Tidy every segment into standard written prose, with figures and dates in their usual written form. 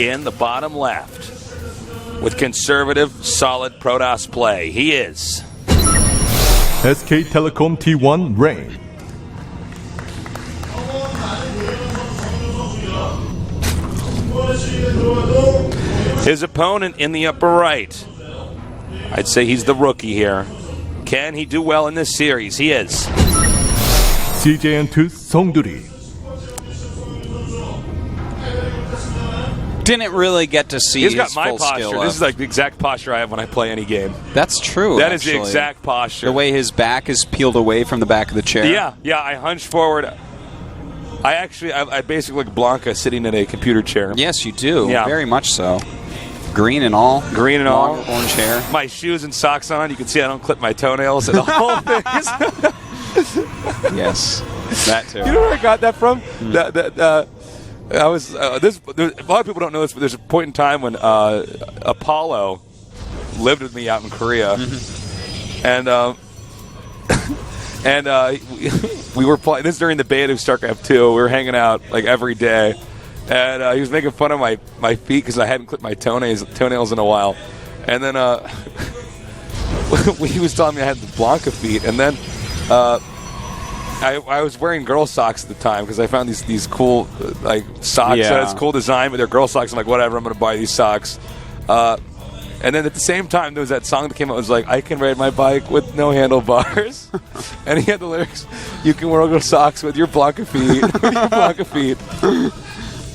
in the bottom left with conservative, solid Protoss play. He is SK Telecom T1 Rain. His opponent in the upper right. I'd say he's the rookie here. Can he do well in this series? He is CJN2 SonGDuri. Didn't really get to see He's his got my full posture. skill. This is like the exact posture I have when I play any game. That's true. That is the exact posture. The way his back is peeled away from the back of the chair. Yeah, I hunch forward. I basically look Blanca sitting in a computer chair. Yes, you do. Yeah. Very much so. Green and all. Green and all. Orange hair. My shoes and socks on. You can see I don't clip my toenails and the whole thing. Yes, that too. You know where I got that from? I was a lot of people don't know this, but there's a point in time when Apollo lived with me out in Korea, and we were playing. This is during the beta of Starcraft 2. We were hanging out like every day, and he was making fun of my feet because I hadn't clipped my toenails in a while, and then he was telling me I had the Blanca feet, and then. I was wearing girl socks at the time because I found these cool like socks. Yeah. It's cool design, but they're girl socks. I'm like, whatever, I'm going to buy these socks. And then at the same time, there was that song that came out. It was like, I can ride my bike with no handlebars. And he had the lyrics, you can wear girl socks with your Blanca feet. With your Blanca feet.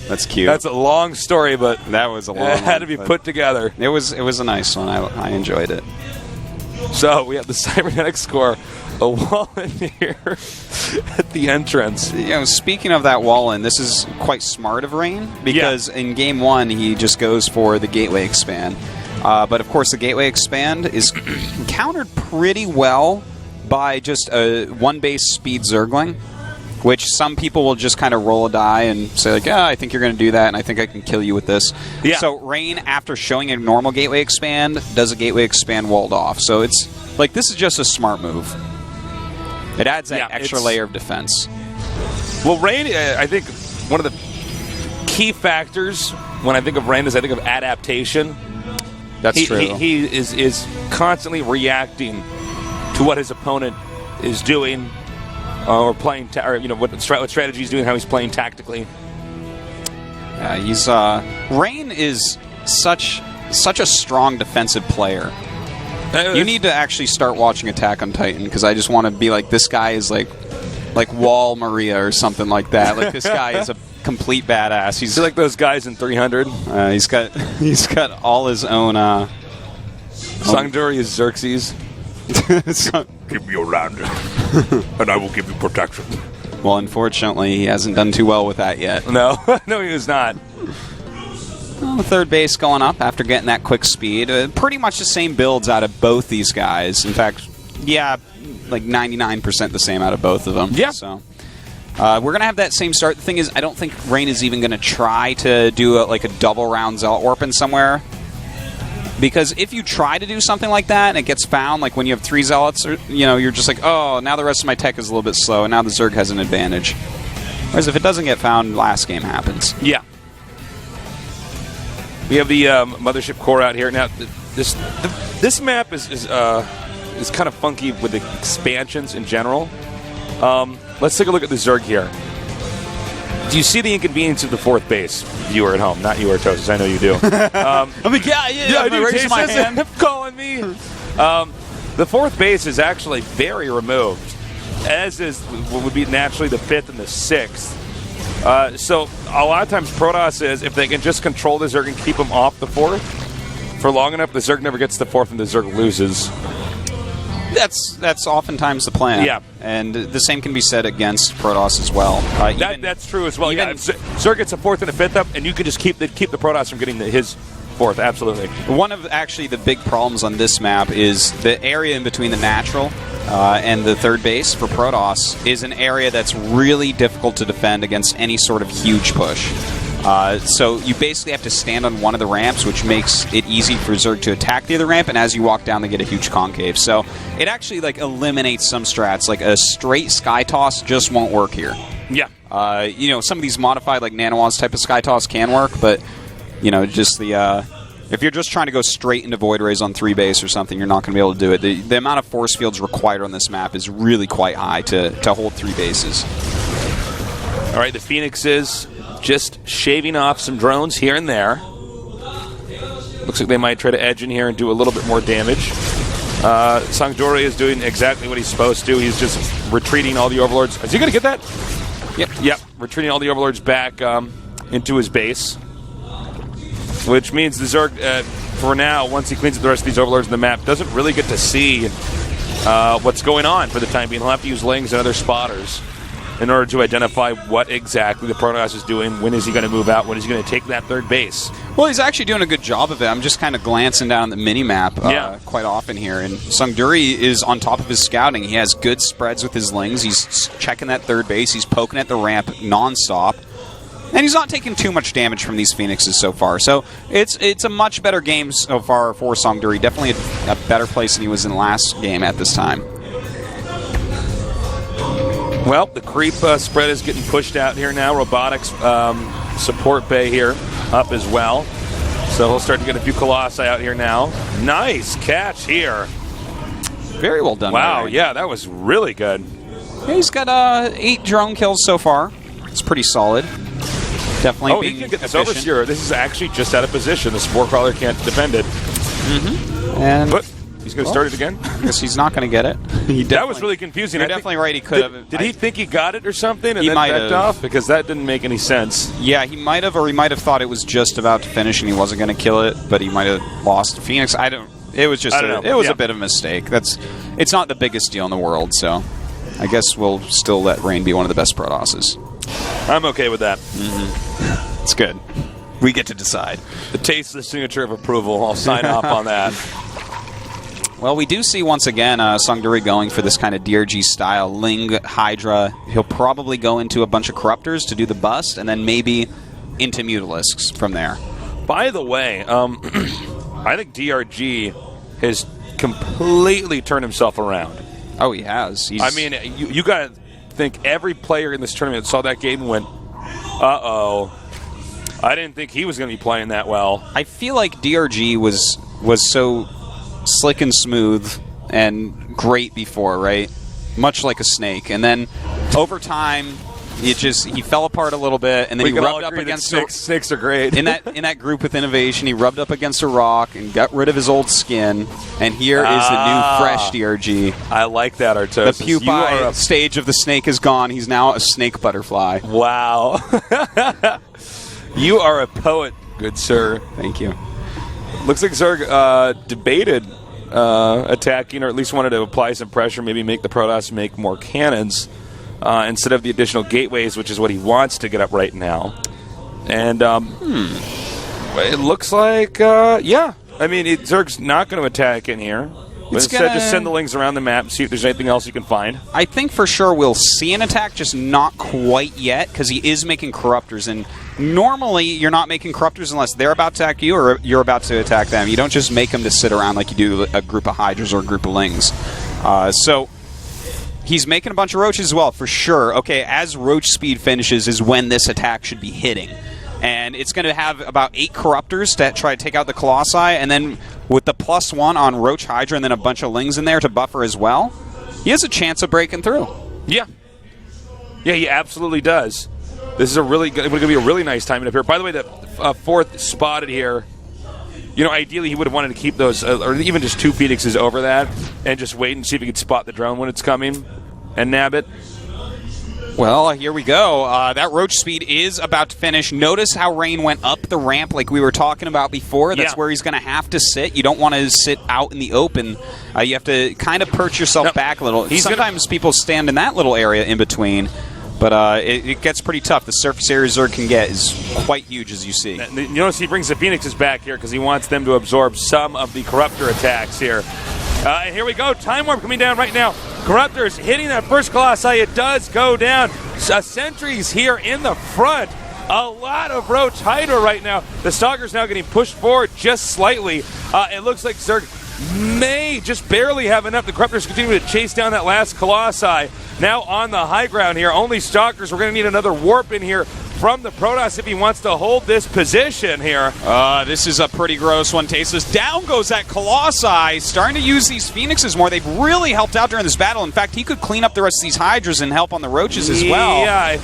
That's cute. That's a long story, but that was a long it had to be put together. It was a nice one. I enjoyed it. So we have the cybernetic score. A wall in here at the entrance. You know, speaking of that wall in, this is quite smart of Rain because in game one he just goes for the gateway expand. But of course the gateway expand is countered pretty well by just a one base speed Zergling, which some people will just kind of roll a die and say like, I think you're going to do that and I think I can kill you with this. Yeah. So Rain, after showing a normal gateway expand, does a gateway expand walled off. So it's like, this is just a smart move. It adds that extra layer of defense. Well, Rain, I think one of the key factors when I think of Rain is I think of adaptation. That's true. He is constantly reacting to what his opponent is doing or playing, what strategy he's doing, how he's playing tactically. Rain is such a strong defensive player. You need to actually start watching Attack on Titan because I just want to be like, this guy is like Wall Maria or something like that. Like, this guy is a complete badass. He's like those guys in 300. He's got all his own. SonGDuri is Xerxes. Give me your land, and I will give you protection. Well, unfortunately, he hasn't done too well with that yet. No, no, he was not. Well, third base going up after getting that quick speed. Pretty much the same builds out of both these guys. In fact, like 99% the same out of both of them. Yeah. So we're going to have that same start. The thing is, I don't think Rain is even going to try to do a double round Zealot Warping somewhere. Because if you try to do something like that and it gets found, like when you have 3 Zealots, you're just like, oh, now the rest of my tech is a little bit slow, and now the Zerg has an advantage. Whereas if it doesn't get found, last game happens. Yeah. We have the mothership core out here now. This map is kind of funky with the expansions in general. Let's take a look at the Zerg here. Do you see the inconvenience of the fourth base? Viewer at home, not you, Artosis. I know you do. I'm like, yeah, I do. raise my hand. Calling me. The fourth base is actually very removed, as is what would be naturally the fifth and the sixth. So a lot of times Protoss is, if they can just control the Zerg and keep them off the fourth for long enough, the Zerg never gets to the fourth and the Zerg loses. That's oftentimes the plan. Yeah. And the same can be said against Protoss as well. That's true as well. Yeah, Zerg gets a fourth and a fifth up, and you can just keep the Protoss from getting his fourth. Absolutely. One of actually the big problems on this map is the area in between the natural and the third base for Protoss is an area that's really difficult to defend against any sort of huge push. So you basically have to stand on one of the ramps, which makes it easy for Zerg to attack the other ramp, and as you walk down, they get a huge concave. So it actually eliminates some strats. Like a straight sky toss just won't work here. Yeah. Some of these modified Nanowaz type of sky toss can work, but You know, just the if you're just trying to go straight into Void Rays on 3 base or something, you're not going to be able to do it. The amount of force fields required on this map is really quite high to hold 3 bases. All right, the Phoenix is just shaving off some drones here and there. Looks like they might try to edge in here and do a little bit more damage. SonGDuri is doing exactly what he's supposed to. He's just retreating all the Overlords. Is he going to get that? Yep. Retreating all the Overlords back into his base. Which means the Zerg, for now, once he cleans up the rest of these Overlords in the map, doesn't really get to see what's going on for the time being. He'll have to use Lings and other spotters in order to identify what exactly the Protoss is doing. When is he going to move out? When is he going to take that 3rd base? Well, he's actually doing a good job of it. I'm just kind of glancing down the mini-map quite often here. And SonGDuri is on top of his scouting. He has good spreads with his Lings. He's checking that 3rd base. He's poking at the ramp nonstop. And he's not taking too much damage from these Phoenixes so far. So it's a much better game so far for SonGDuri. Definitely a better place than he was in the last game at this time. Well, the creep spread is getting pushed out here now. Robotics support bay here up as well. So he'll start to get a few Colossi out here now. Nice catch here. Very well done. Wow, yeah, that was really good. Yeah, he's got 8 drone kills so far. It's pretty solid. Definitely being he can get this efficient. Overseer. This is actually just out of position. The Spore Crawler can't defend it. And But he's going to start it again. I guess he's not going to get it. That was really confusing. You're definitely right. He could have. Did he think he got it or something and He then might backed have. off? Because that didn't make any sense. Yeah, he might have, or he might have thought it was just about to finish and he wasn't going to kill it, but he might have lost to Phoenix. I don't. It was just. I don't know. It was Yeah. a bit of a mistake. It's not the biggest deal in the world, so I guess we'll still let Rain be one of the best Protosses. I'm okay with that. It's good. We get to decide. The tasteless signature of approval. I'll sign off on that. Well, we do see once again SonGDuri going for this kind of DRG style. Ling, Hydra. He'll probably go into a bunch of Corruptors to do the bust, and then maybe into Mutalisks from there. By the way, I think DRG has completely turned himself around. Oh, he has. I mean, you got to think every player in this tournament saw that game and went, uh-oh. I didn't think he was going to be playing that well. I feel like DRG was so slick and smooth and great before, right? Much like a snake. And then over time, he fell apart a little bit, and then he rubbed up against snakes are great. in that group with Innovation. He rubbed up against a rock and got rid of his old skin. And here is the new fresh DRG. I like that, Artosis. The pupae stage of the snake is gone. He's now a snake butterfly. Wow. You are a poet, good sir. Thank you. Looks like Zerg debated attacking, or at least wanted to apply some pressure, maybe make the Protoss make more cannons instead of the additional gateways, which is what he wants to get up right now. And it looks like, yeah. I mean, Zerg's not going to attack in here. But instead, just send the Lings around the map and see if there's anything else you can find. I think for sure we'll see an attack, just not quite yet, because he is making Corruptors. And normally, you're not making Corruptors unless they're about to attack you or you're about to attack them. You don't just make them to sit around like you do a group of Hydras or a group of Lings. So he's making a bunch of Roaches as well, for sure. Okay, as Roach speed finishes is when this attack should be hitting. And it's going to have about 8 Corruptors to try to take out the Colossi, and then with the +1 on Roach Hydra and then a bunch of Lings in there to buffer as well, he has a chance of breaking through. Yeah. Yeah, he absolutely does. This is going to be a really nice time up here. By the way, the 4th spotted here. You know, ideally he would have wanted to keep those, or even just 2 Phoenixes over that, and just wait and see if he could spot the drone when it's coming and nab it. Well, here we go. That Roach speed is about to finish. Notice how Rain went up the ramp like we were talking about before. That's where he's going to have to sit. You don't want to sit out in the open. You have to kind of perch yourself back a little. Sometimes people stand in that little area in between, but it gets pretty tough. The surface area Zerg can get is quite huge, as you see. You notice he brings the Phoenixes back here because he wants them to absorb some of the Corruptor attacks here. And here we go. Time Warp coming down right now. Corruptors hitting that first Colossi. It does go down. Sentries here in the front. A lot of Roach Hydra right now. The Stalker's now getting pushed forward just slightly. It looks like Zerg may just barely have enough. The Corruptors continue to chase down that last Colossi. Now on the high ground here, only Stalkers. We're going to need another warp in here from the Protoss if he wants to hold this position here. This is a pretty gross one, Tasteless. Down goes that Colossi, starting to use these Phoenixes more. They've really helped out during this battle. In fact, he could clean up the rest of these Hydras and help on the Roaches as well. Yeah, if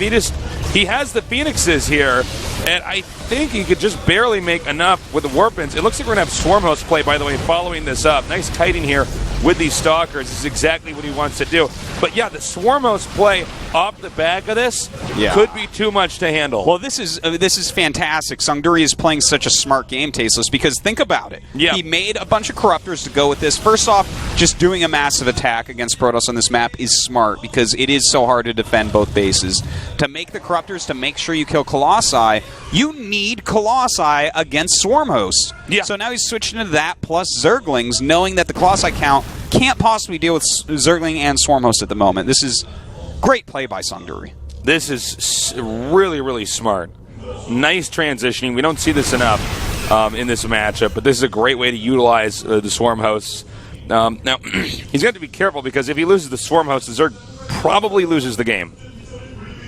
he has the Phoenixes here, and I think he could just barely make enough with the Warpins. It looks like we're going to have Swarmhost play, by the way, following this up. Nice kiting here with these Stalkers. This is exactly what he wants to do. But yeah, the Swarmhost play off the back of this could be too much to handle. Well, this is fantastic. SonGDuri is playing such a smart game, Tasteless, because think about it. Yeah. He made a bunch of Corruptors to go with this. First off, just doing a massive attack against Protoss on this map is smart because it is so hard to defend both bases. To make the Corruptors, to make sure you kill Colossi, you need Colossi against Swarmhost. Yeah. So now he's switching to that plus Zerglings, knowing that the Colossi count can't possibly deal with Zergling and Swarmhost at the moment. This is great play by SonGDuri. This is really, really smart. Nice transitioning. We don't see this enough in this matchup, but this is a great way to utilize the Swarm hosts. Now, he's got to be careful because if he loses the Swarm host, the Zerg probably loses the game.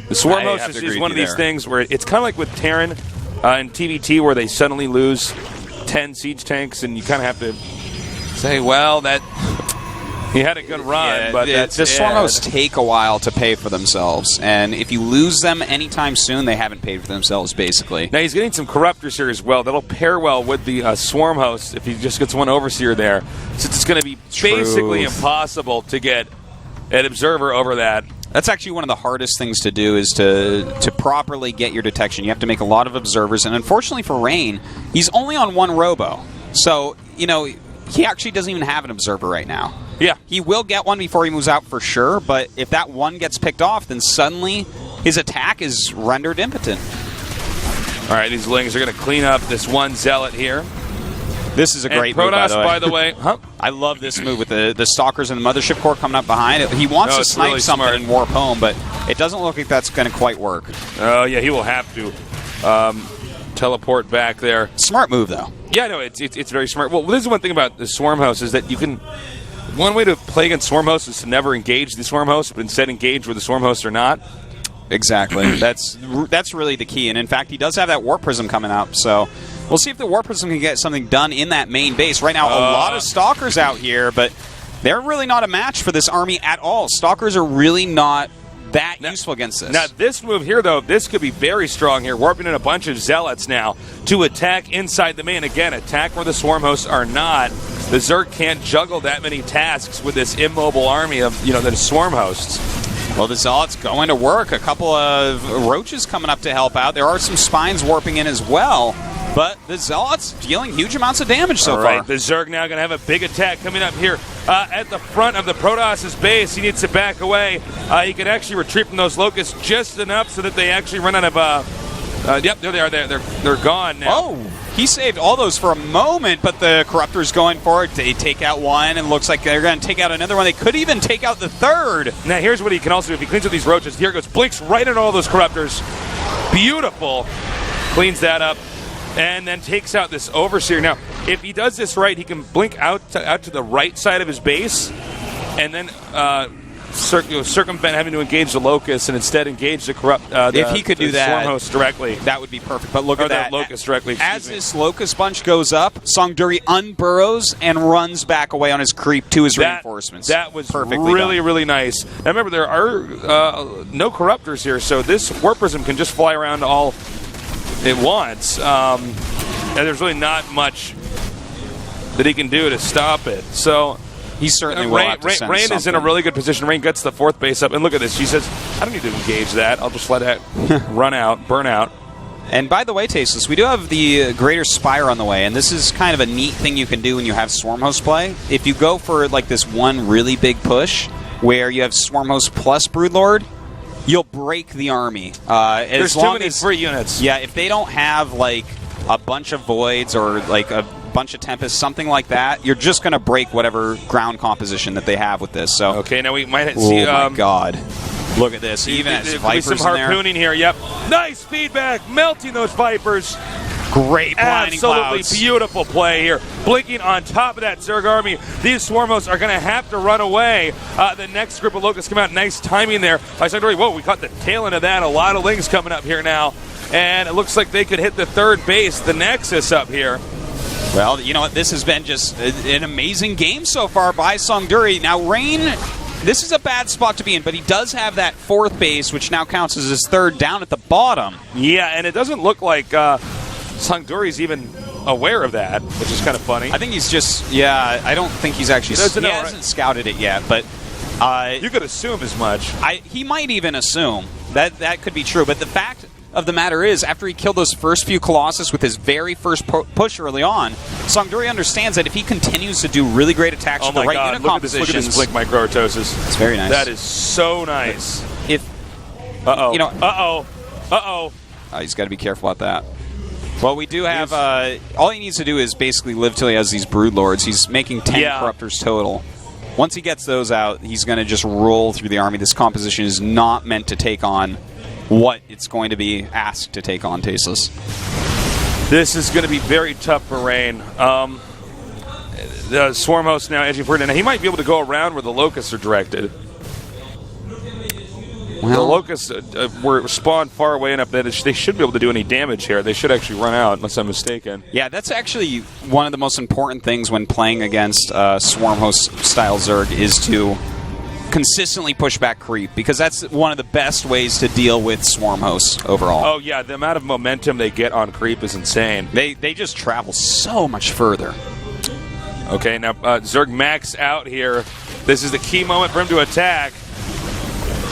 The Swarm host is one of these things where it's kind of like with Terran in TVT where they suddenly lose 10 siege tanks, and you kind of have to say, well, that he had a good run, but the Swarm hosts take a while to pay for themselves, and if you lose them anytime soon, they haven't paid for themselves, basically. Now, he's getting some Corruptors here as well. That'll pair well with the Swarm host if he just gets one Overseer there, since it's going to be basically impossible to get an Observer over that. That's actually one of the hardest things to do is to properly get your detection. You have to make a lot of Observers, and unfortunately for Rain, he's only on one Robo. So, he actually doesn't even have an Observer right now. Yeah. He will get one before he moves out for sure, but if that one gets picked off, then suddenly his attack is rendered impotent. All right, these Lings are going to clean up this one Zealot here. This is a great Protoss, move, by the way. I love this move with the Stalkers and the Mothership Core coming up behind it. He wants to snipe really something smart. and warp home, but it doesn't look like that's going to quite work. Oh, yeah, he will have to teleport back there. Smart move, though. Yeah, no, it's very smart. Well, this is one thing about the Swarm host is that you can... One way to play against Swarm hosts is to never engage the Swarm host, but instead engage with the Swarm host or not. Exactly. That's really the key. And in fact, he does have that Warp Prism coming up, so we'll see if the Warp Prism can get something done in that main base. Right now, a lot of Stalkers out here, but they're really not a match for this army at all. Stalkers are really not that useful against this. Now, this move here, though, this could be very strong here. Warping in a bunch of Zealots now to attack inside the main. Again, attack where the Swarm hosts are not. The Zerg can't juggle that many tasks with this immobile army of, the Swarm hosts. Well, the Zealot's going to work. A couple of Roaches coming up to help out. There are some Spines warping in as well. But the Zealot's dealing huge amounts of damage so far. The Zerg now going to have a big attack coming up here at the front of the Protoss' base. He needs to back away. He can actually retreat from those Locusts just enough so that they actually run out of... yep, there they are. They're gone now. Oh, he saved all those for a moment, but the Corruptor's going for it. They take out one, and looks like they're going to take out another one. They could even take out the third. Now, here's what he can also do. If he cleans up these Roaches, here it goes. Blinks right at all those Corruptors. Beautiful. Cleans that up. And then takes out this Overseer. Now, if he does this right, he can blink out to the right side of his base, and then circumvent having to engage the Locust, and instead engage the if he could do that, Swarm host directly, that would be perfect. But look at that Locust directly. As this Locust bunch goes up, SonGDuri unburrows and runs back away on his creep to his reinforcements. That was perfectly really, done. really nice. Now remember, there are no Corruptors here, so this Warp Prism can just fly around all it wants, and there's really not much that he can do to stop it. So he certainly will have to send Rain something. is in a really good position. Rain gets the fourth base up, and look at this. She says, I don't need to engage that. I'll just let it run out, burn out. And by the way, Tasteless, we do have the Greater Spire on the way, and this is kind of a neat thing you can do when you have Swarmhost play. If you go for like this one really big push where you have Swarmhost plus Broodlord, you'll break the army. There's too many free units. Yeah, if they don't have like a bunch of Voids or like a bunch of Tempests, something like that, you're just going to break whatever ground composition that they have with this. So okay, now we might see... Oh my God. Look at this. Even as Vipers some harpooning here. Yep. Nice feedback. Melting those Vipers. Great blinding Absolutely clouds. beautiful play here. Blinking on top of that Zerg army. These Swarmos are going to have to run away. The next group of Locusts come out. Nice timing there by SonGDuri. Whoa, we caught the tail end of that. A lot of Lings coming up here now. And it looks like they could hit the third base, the Nexus up here. Well, you know what? This has been just an amazing game so far by SonGDuri. Now, Rain, this is a bad spot to be in, but he does have that fourth base, which now counts as his third down at the bottom. Yeah, and it doesn't look like SonGDuri's even aware of that, which is kind of funny. I think he's just, yeah, I don't think he's actually, He he hasn't scouted it yet, but you could assume as much. He might even assume that could be true, but the fact of the matter is, after he killed those first few Colossus with his very first push early on, SonGDuri understands that if he continues to do really great attacks with the right unit compositions... Look at this blink microautosis. It's very nice. That is so nice. If... Uh-oh. You know... Uh-oh. He's got to be careful about that. Well, we do have... all he needs to do is basically live till he has these Broodlords. He's making 10 Corruptors total. Once he gets those out, he's going to just roll through the army. This composition is not meant to take on what it's going to be asked to take on, Tasteless. This is going to be very tough for Rain. The Swarm host now edging forward, and he might be able to go around where the Locusts are directed. Well, the Locusts were spawned far away enough that they should be able to do any damage here. They should actually run out, unless I'm mistaken. Yeah, that's actually one of the most important things when playing against Swarm host style Zerg is to consistently push back creep, because that's one of the best ways to deal with Swarm hosts overall. Oh yeah, the amount of momentum they get on creep is insane. They just travel so much further. Okay, now Zerg max out here. This is the key moment for him to attack.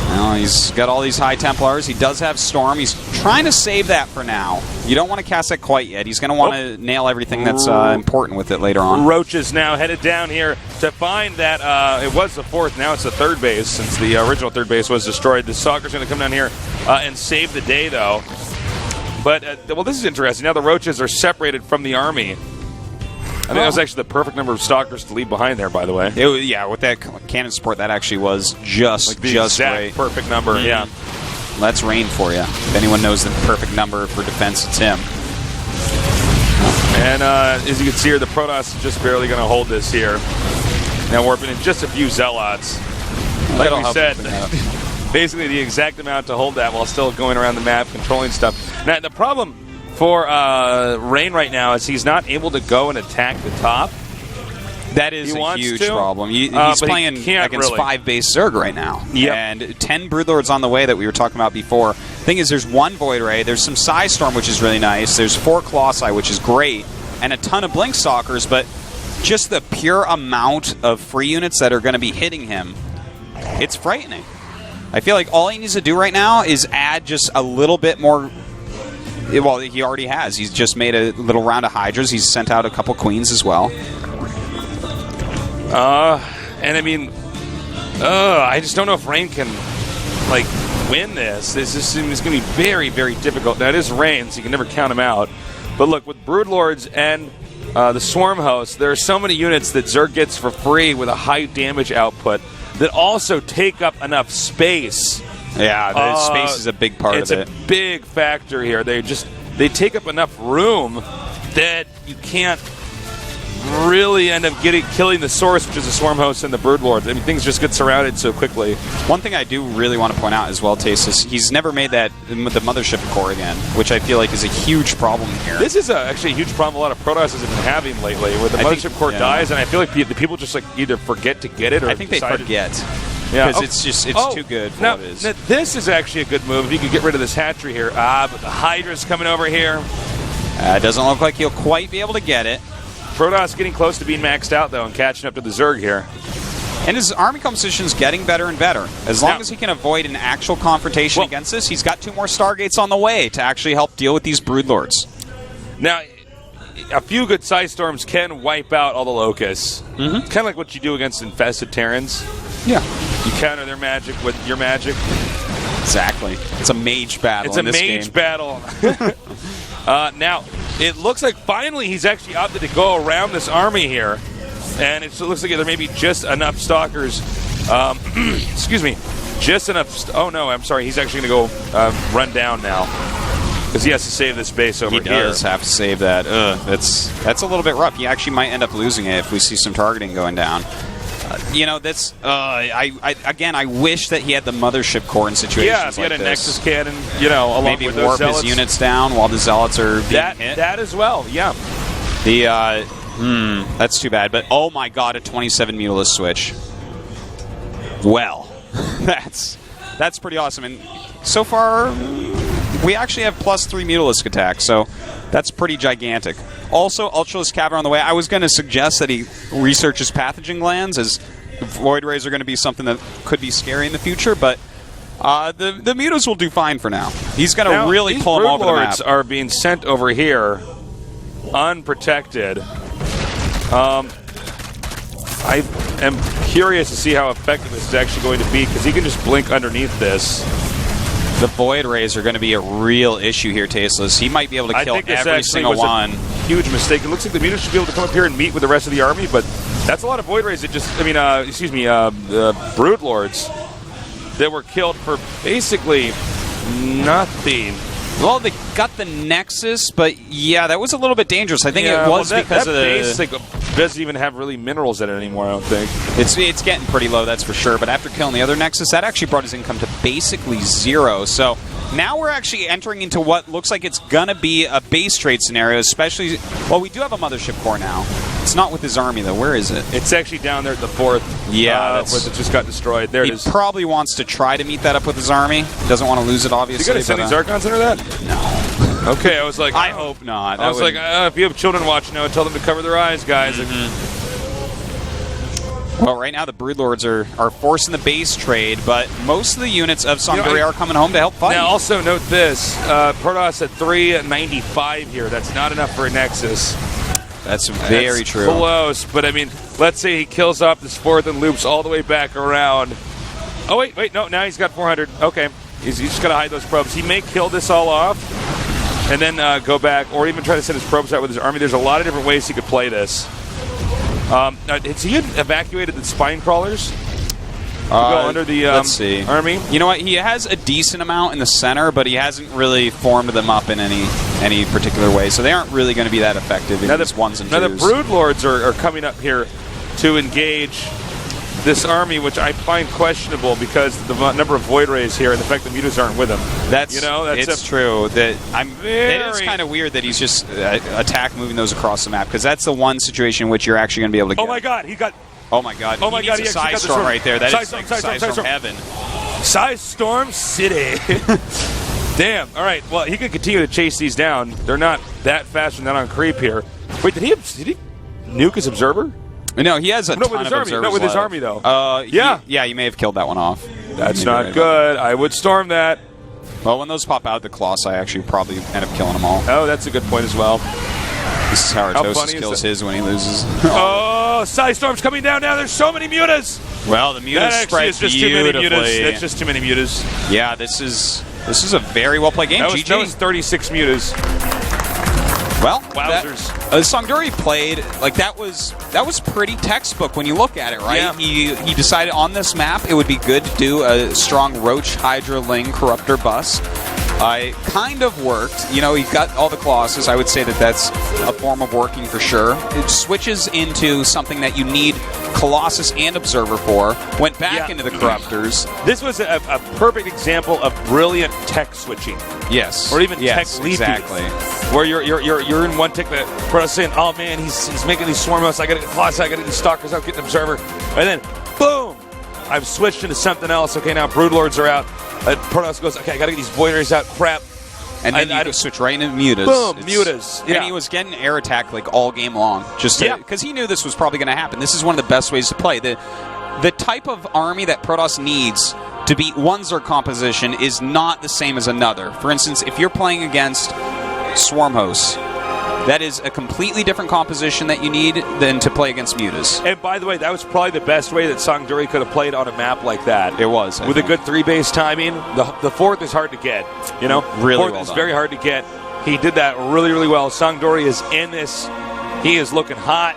Well, he's got all these High Templars. He does have Storm. He's trying to save that for now. You don't want to cast that quite yet. He's going to want to nail everything that's important with it later on. Roach is now headed down here to find that it was the fourth. Now it's the third base, since the original third base was destroyed. The Stalker's going to come down here and save the day, though. But, well, this is interesting. Now the Roaches are separated from the army. I think that was actually the perfect number of Stalkers to leave behind there, by the way. Yeah, with that cannon support, that actually was just right. Perfect number, yeah. That's Rain for you. If anyone knows the perfect number for defense, it's him. And as you can see here, the Protoss is just barely going to hold this here. Now warping in just a few Zealots. Like we said, basically the exact amount to hold that while still going around the map, controlling stuff. Now, the problem for Rain right now is he's not able to go and attack the top. That is a huge problem. He's playing against 5 base Zerg right now. Yep. And 10 Broodlords on the way that we were talking about before. Thing is, there's 1 Void Ray, there's some Psy Storm, which is really nice, there's 4 Colossi, which is great, and a ton of Blink Stalkers, but just the pure amount of free units that are going to be hitting him, it's frightening. I feel like all he needs to do right now is add just a little bit more. Well, he already has. He's just made a little round of Hydras. He's sent out a couple Queens as well. And I mean, I just don't know if Rain can, like, win this. This is going to be very, very difficult. Now, it is Rain, so you can never count him out. But look, with Broodlords and the Swarm Host, there are so many units that Zerg gets for free with a high damage output that also take up enough space. Yeah, the space is a big part of it. It's a big factor here. They take up enough room that you can't really end up killing the source, which is the Swarm Host and the Broodlord. I mean, things just get surrounded so quickly. One thing I do really want to point out as well, Tace, is he's never made that the Mothership Core again, which I feel like is a huge problem here. This is actually a huge problem a lot of Protosses have been having lately, where the Mothership Core dies, and I feel like the people just like either forget to get it or I think they forget. Yeah, because it's too good for what it is. Now, this is actually a good move if you could get rid of this hatchery here. But the Hydra's coming over here. It doesn't look like he'll quite be able to get it. Protoss getting close to being maxed out, though, and catching up to the Zerg here. And his army composition is getting better and better. As long as he can avoid an actual confrontation against this, he's got 2 more Stargates on the way to actually help deal with these Broodlords. Now, a few good Psy Storms can wipe out all the Locusts. Mm-hmm. It's kind of like what you do against infested Terrans. Yeah. You counter their magic with your magic. Exactly. It's a mage battle in this game. It's a mage battle. Now, it looks like finally he's actually opted to go around this army here. And it looks like there may be just enough Stalkers. Excuse me. Just enough. Oh, no, I'm sorry. He's actually going to go run down now. Because he has to save this base over here. He does have to save that. That's a little bit rough. He actually might end up losing it if we see some targeting going down. That's I wish that he had the mothership core in situations Yeah, if he like had a this. Nexus cannon, along Maybe with those warp zealots. his units down while the zealots are being hit. That as well, yeah. That's too bad. But oh my god, a 27 Mutalisk switch. Well, that's pretty awesome. And so far, we actually have +3 Mutalisk attack, so that's pretty gigantic. Also, Ultralisk Cavern on the way. I was going to suggest that he researches pathogen glands, as Void Rays are going to be something that could be scary in the future, but the Mutas will do fine for now. He's going to really pull them over the map. These Broodlords are being sent over here unprotected. I am curious to see how effective this is actually going to be, because he can just blink underneath this. The Void Rays are going to be a real issue here, Tasteless. He might be able to kill every single one. Huge mistake. It looks like the Mutas should be able to come up here and meet with the rest of the army, but that's a lot of Void Rays that Broodlords that were killed for basically nothing. Well, they got the Nexus, but yeah, that was a little bit dangerous. I think it was because of the base doesn't even have really minerals in it anymore, I don't think. It's getting pretty low, that's for sure. But after killing the other Nexus, that actually brought his income to basically 0. So now we're actually entering into what looks like it's going to be a base trade scenario, especially... Well, we do have a Mothership Core now. It's not with his army, though. Where is it? It's actually down there at the 4th. Yeah, where it just got destroyed. There it is. He probably wants to try to meet that up with his army. Doesn't want to lose it, obviously. You got to send these Archons under that? No. Okay, I was like... I hope not. I was like, if you have children watching now, tell them to cover their eyes, guys. Well, right now the Broodlords are forcing the base trade, but most of the units of SonGDuri are coming home to help fight. Now, also note this. Protoss at 395 here. That's not enough for a Nexus. That's very true. Close, but I mean, let's say he kills off this 4th and loops all the way back around. Oh, wait, no, now he's got 400. Okay, he's just got to hide those probes. He may kill this all off and then go back, or even try to send his probes out with his army. There's a lot of different ways he could play this. Has he evacuated the spine crawlers? To go under the let's see. army? You know what? He has a decent amount in the center, but he hasn't really formed them up in any particular way. So they aren't really going to be that effective in these ones and twos. Now the Broodlords are coming up here to engage this army, which I find questionable because the number of Void Rays here and the fact that Mutas aren't with him. It's true. It is kind of weird that he's just moving those across the map, because that's the one situation in which you're actually going to be able to get. Oh my god, he got... Oh my god, oh my god, he Psy Storm right there. That is like Psy Storm heaven. Psy Storm City. Damn. All right, well, he could continue to chase these down. They're not that fast and not on creep here. Wait, did he nuke his observer? No, he has a ton of observers. No, with his army, though. Yeah, you may have killed that one off. That's not good. I would storm that. Well, when those pop out, the Colossi actually probably end up killing them all. Oh, that's a good point as well. This is how Artosis kills his when he loses. Oh, Psy Storm's coming down now. There's so many Mutas. Well, the Mutas spread beautifully. That's just too many Mutas. Yeah, this is a very well played game. That was 36 Mutas. Well, wowzers. SonGDuri played like that was pretty textbook when you look at it, right? Yeah. He decided on this map it would be good to do a strong Roach, Hydra, Ling, Corruptor bust. It kind of worked. You know, he got all the Colossus. I would say that's a form of working for sure. It switches into something that you need Colossus and Observer for. Went back into the Corruptors. This was a perfect example of brilliant tech switching. Yes. Or even tech leaping. Exactly. Where you're in one tick that Protoss saying, oh man, he's making these swarm hosts, I gotta get Colossus, I gotta get these Stalkers out, get an Observer. And then, boom! I've switched into something else. Okay, now Broodlords are out. Protoss goes, okay, I gotta get these Void Rays out. Crap. And then you switch right into Mutas. Boom, Mutas. Yeah. And he was getting air attack like all game long, just because he knew this was probably going to happen. This is one of the best ways to play. The type of army that Protoss needs to beat one Zerg composition is not the same as another. For instance, if you're playing against Swarm Hosts, that is a completely different composition that you need than to play against Mutas. And by the way, that was probably the best way that SonGDuri could have played on a map like that. It was. With a good 3-base timing. The 4th is hard to get. You know? Really 4th is very hard to get. He did that really, really well. SonGDuri is in this. He is looking hot.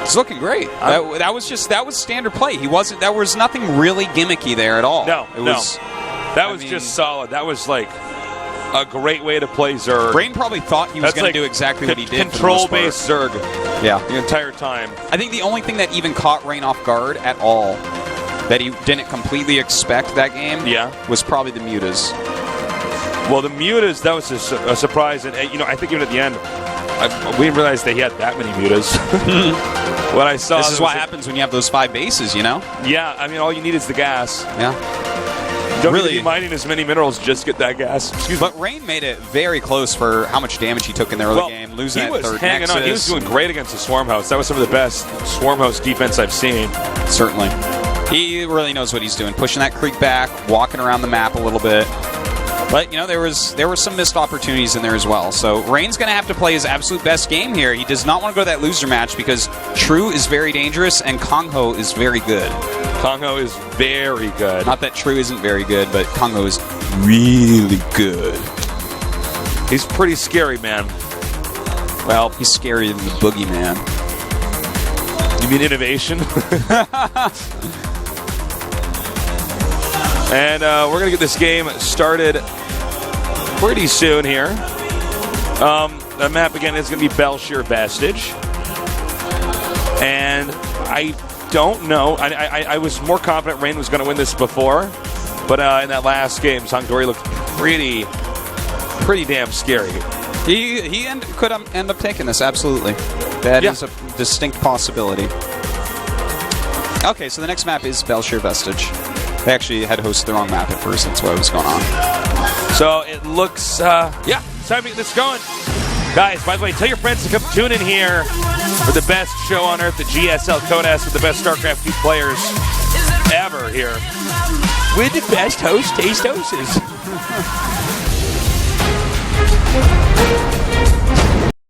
He's looking great. That was standard play. There was nothing really gimmicky there at all. That was just solid. That was like... a great way to play Zerg. Rain probably thought he was going to do exactly what he did. Control-based Zerg. Yeah. The entire time. I think the only thing that even caught Rain off guard at all, that he didn't completely expect that game, was probably the mutas. Well, the mutas, that was a surprise. And, I think even at the end, we didn't realize they had that many mutas. When I saw this is what happens when you have those 5 bases, Yeah, I mean, all you need is the gas. Yeah. Don't really be mining as many minerals, just get that gas. But Rain made it very close for how much damage he took in the early game, losing that third hanging on. He was doing great against the Swarm House. That was some of the best Swarm House defense I've seen. Certainly. He really knows what he's doing, pushing that creek back, walking around the map a little bit. But, there were some missed opportunities in there as well. So Rain's going to have to play his absolute best game here. He does not want to go to that loser match because True is very dangerous and Kongho is very good. Kongho is very good. Not that True isn't very good, but Kongho is really good. He's pretty scary, man. Well, he's scarier than the boogeyman. You mean innovation? And we're going to get this game started pretty soon here. The map, again, is going to be Belshire Vestige. And I don't know. I was more confident Rain was going to win this before. But in that last game, SonGDuri looked pretty damn scary. He could end up taking this, absolutely. That is a distinct possibility. Okay, so the next map is Belshire Vestige. They actually had hosted the wrong map at first. That's what was going on. So it looks, it's time to get this going. Guys, by the way, tell your friends to come tune in here for the best show on earth, the GSL Kodas, with the best Starcraft 2 players ever here. With the best host, Taste Hostess.